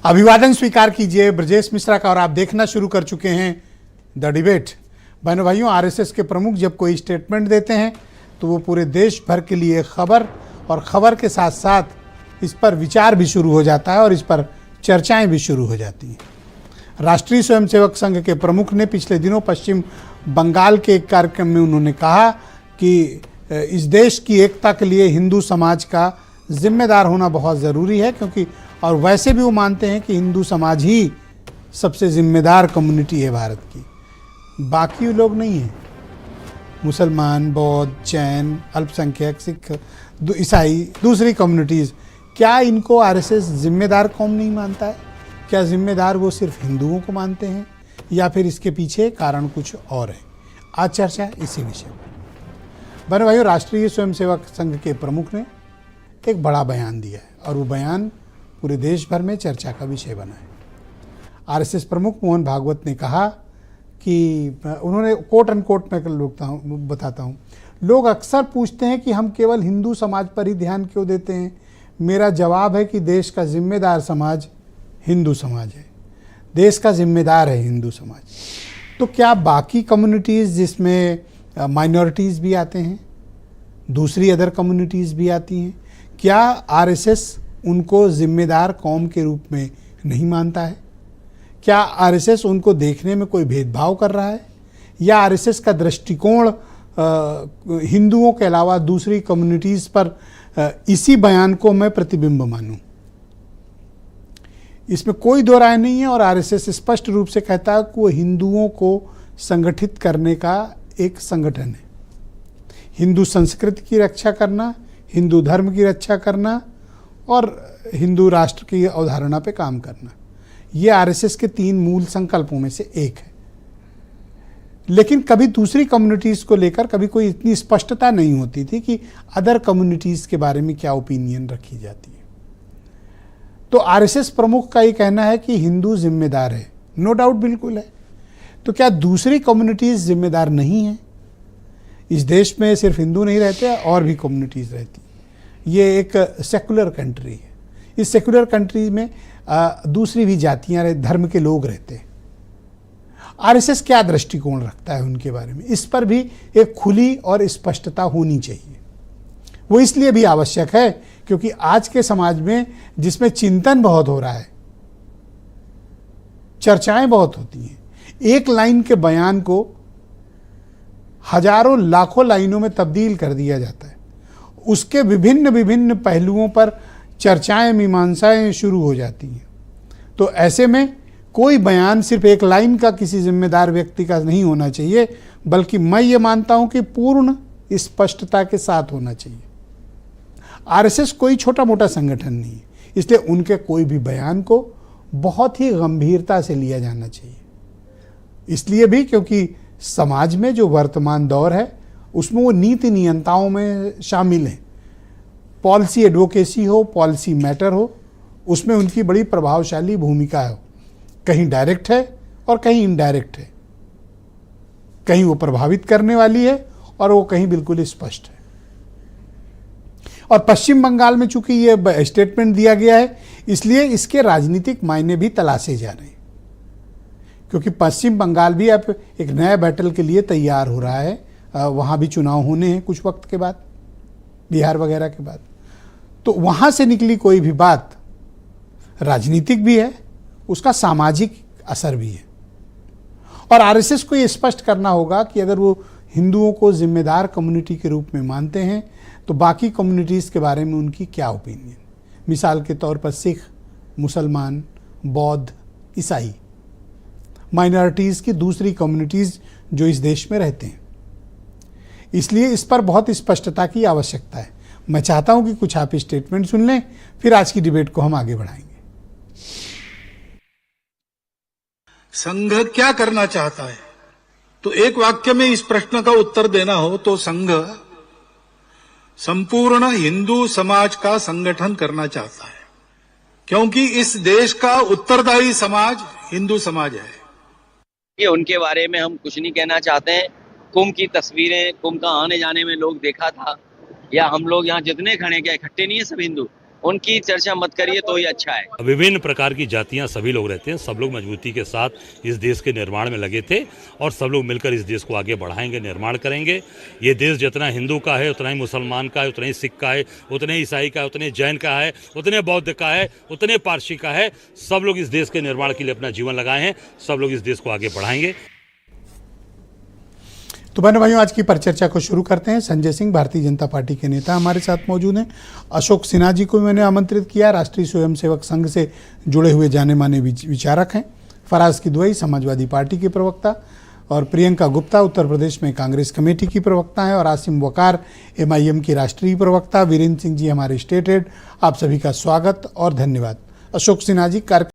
अभिवादन स्वीकार कीजिए ब्रजेश मिश्रा का और आप देखना शुरू कर चुके हैं द डिबेट। बहनों भाइयों, आरएसएस के प्रमुख जब कोई स्टेटमेंट देते हैं तो वो पूरे देश भर के लिए खबर और खबर के साथ साथ इस पर विचार भी शुरू हो जाता है और इस पर चर्चाएं भी शुरू हो जाती हैं। राष्ट्रीय स्वयंसेवक संघ के प्रमुख ने पिछले दिनों पश्चिम बंगाल के एक कार्यक्रम में उन्होंने कहा कि इस देश की एकता के लिए हिंदू समाज का जिम्मेदार होना बहुत ज़रूरी है, क्योंकि और वैसे भी वो मानते हैं कि हिंदू समाज ही सबसे जिम्मेदार कम्युनिटी है भारत की, बाकी लोग नहीं हैं। मुसलमान, बौद्ध, जैन, अल्पसंख्यक, सिख, ईसाई, दूसरी कम्युनिटीज़, क्या इनको आरएसएस जिम्मेदार कौम नहीं मानता है? क्या जिम्मेदार वो सिर्फ हिंदुओं को मानते हैं या फिर इसके पीछे कारण कुछ और है? आज चर्चा इसी विषय पर। बहनों भाइयों, राष्ट्रीय स्वयंसेवक संघ के प्रमुख ने एक बड़ा बयान दिया है और वो बयान पूरे देश भर में चर्चा का विषय बना है। आरएसएस प्रमुख मोहन भागवत ने कहा कि उन्होंने कोट अनकोट में बताता हूँ, लोग अक्सर पूछते हैं कि हम केवल हिंदू समाज पर ही ध्यान क्यों देते हैं। मेरा जवाब है कि देश का जिम्मेदार समाज हिंदू समाज है, देश का जिम्मेदार है हिंदू समाज। तो क्या बाकी कम्युनिटीज़ जिसमें माइनॉरिटीज़ भी आते हैं, दूसरी अदर कम्युनिटीज़ भी आती हैं, क्या आरएसएस उनको जिम्मेदार कौम के रूप में नहीं मानता है? क्या आरएसएस उनको देखने में कोई भेदभाव कर रहा है, या आरएसएस का दृष्टिकोण हिंदुओं के अलावा दूसरी कम्युनिटीज़ पर इसी बयान को मैं प्रतिबिंब मानूं? इसमें कोई दो राय नहीं है और आरएसएस स्पष्ट रूप से कहता है कि वो हिंदुओं को संगठित करने का एक संगठन है। हिंदू संस्कृति की रक्षा करना, हिंदू धर्म की रक्षा करना और हिंदू राष्ट्र की अवधारणा पे काम करना, ये आरएसएस के 3 मूल संकल्पों में से एक है। लेकिन कभी दूसरी कम्युनिटीज़ को लेकर कभी कोई इतनी स्पष्टता नहीं होती थी कि अदर कम्युनिटीज़ के बारे में क्या ओपिनियन रखी जाती है। तो आरएसएस प्रमुख का ये कहना है कि हिंदू जिम्मेदार है, नो डाउट, बिल्कुल है। तो क्या दूसरी कम्युनिटीज़ जिम्मेदार नहीं हैं? इस देश में सिर्फ हिंदू नहीं रहते और भी कम्युनिटीज़ रहती हैं। ये एक सेकुलर कंट्री है। इस सेकुलर कंट्री में दूसरी भी जातियां, धर्म के लोग रहते हैं। आरएसएस क्या दृष्टिकोण रखता है उनके बारे में, इस पर भी एक खुली और स्पष्टता होनी चाहिए। वो इसलिए भी आवश्यक है क्योंकि आज के समाज में जिसमें चिंतन बहुत हो रहा है, चर्चाएं बहुत होती हैं, एक लाइन के बयान को हजारों लाखों लाइनों में तब्दील कर दिया जाता है। उसके विभिन्न विभिन्न पहलुओं पर चर्चाएं, मीमांसाएं शुरू हो जाती हैं। तो ऐसे में कोई बयान सिर्फ एक लाइन का किसी जिम्मेदार व्यक्ति का नहीं होना चाहिए, बल्कि मैं ये मानता हूं कि पूर्ण स्पष्टता के साथ होना चाहिए। आरएसएस कोई छोटा मोटा संगठन नहीं है, इसलिए उनके कोई भी बयान को बहुत ही गंभीरता से लिया जाना चाहिए। इसलिए भी क्योंकि समाज में जो वर्तमान दौर है उसमें वो नीति नियंताओं में शामिल हैं। पॉलिसी एडवोकेसी हो, पॉलिसी मैटर हो, उसमें उनकी बड़ी प्रभावशाली भूमिका हो। कहीं डायरेक्ट है और कहीं इनडायरेक्ट है, कहीं वो प्रभावित करने वाली है और वो कहीं बिल्कुल स्पष्ट है। और पश्चिम बंगाल में चूंकि ये स्टेटमेंट दिया गया है, इसलिए इसके राजनीतिक मायने भी तलाशे जा रहे हैं, क्योंकि पश्चिम बंगाल भी अब एक नया बैटल के लिए तैयार हो रहा है। वहाँ भी चुनाव होने हैं कुछ वक्त के बाद, बिहार वगैरह के बाद। तो वहाँ से निकली कोई भी बात राजनीतिक भी है, उसका सामाजिक असर भी है। और आरएसएस को ये स्पष्ट करना होगा कि अगर वो हिंदुओं को जिम्मेदार कम्युनिटी के रूप में मानते हैं तो बाकी कम्युनिटीज़ के बारे में उनकी क्या ओपिनियन। मिसाल के तौर पर सिख, मुसलमान, बौद्ध, ईसाई, माइनॉरिटीज़ की दूसरी कम्युनिटीज़ जो इस देश में रहते हैं। इसलिए इस पर बहुत स्पष्टता की आवश्यकता है। मैं चाहता हूं कि कुछ आप स्टेटमेंट सुन लें, फिर आज की डिबेट को हम आगे बढ़ाएंगे। संघ क्या करना चाहता है? तो एक वाक्य में इस प्रश्न का उत्तर देना हो तो संघ संपूर्ण हिंदू समाज का संगठन करना चाहता है, क्योंकि इस देश का उत्तरदायी समाज हिंदू समाज है। ये उनके बारे में हम कुछ नहीं कहना चाहते हैं। कुंभ की तस्वीरें, कुंभ का आने जाने में लोग देखा था, या हम लोग यहाँ जितने खड़े क्या इकट्ठे नहीं है सब हिंदू, उनकी चर्चा मत करिए तो ही अच्छा है। विभिन्न प्रकार की जातियां सभी लोग रहते हैं, सब लोग मजबूती के साथ इस देश के निर्माण में लगे थे और सब लोग मिलकर इस देश को आगे बढ़ाएंगे, निर्माण करेंगे। ये देश जितना हिंदू का है उतना ही मुसलमान का है, उतना ही सिख का है, उतने ईसाई का है, उतने जैन का है, उतने बौद्ध का है, उतने पारसी का है। सब लोग इस देश के निर्माण के लिए अपना जीवन लगाए हैं, सब लोग इस देश को आगे बढ़ाएंगे। तो बहनों भाइयों, आज की परिचर्चा को शुरू करते हैं। संजय सिंह भारतीय जनता पार्टी के नेता हमारे साथ मौजूद हैं। अशोक सिन्हा जी को मैंने आमंत्रित किया, राष्ट्रीय स्वयंसेवक संघ से जुड़े हुए जाने माने विचारक हैं। फराज किदवई समाजवादी पार्टी के प्रवक्ता और प्रियंका गुप्ता उत्तर प्रदेश में कांग्रेस कमेटी की प्रवक्ता हैं और आसिम वकार MIM की राष्ट्रीय प्रवक्ता। वीरेंद्र सिंह जी हमारे स्टेट हेड। आप सभी का स्वागत और धन्यवाद। अशोक सिन्हा जी, कार्यक्रम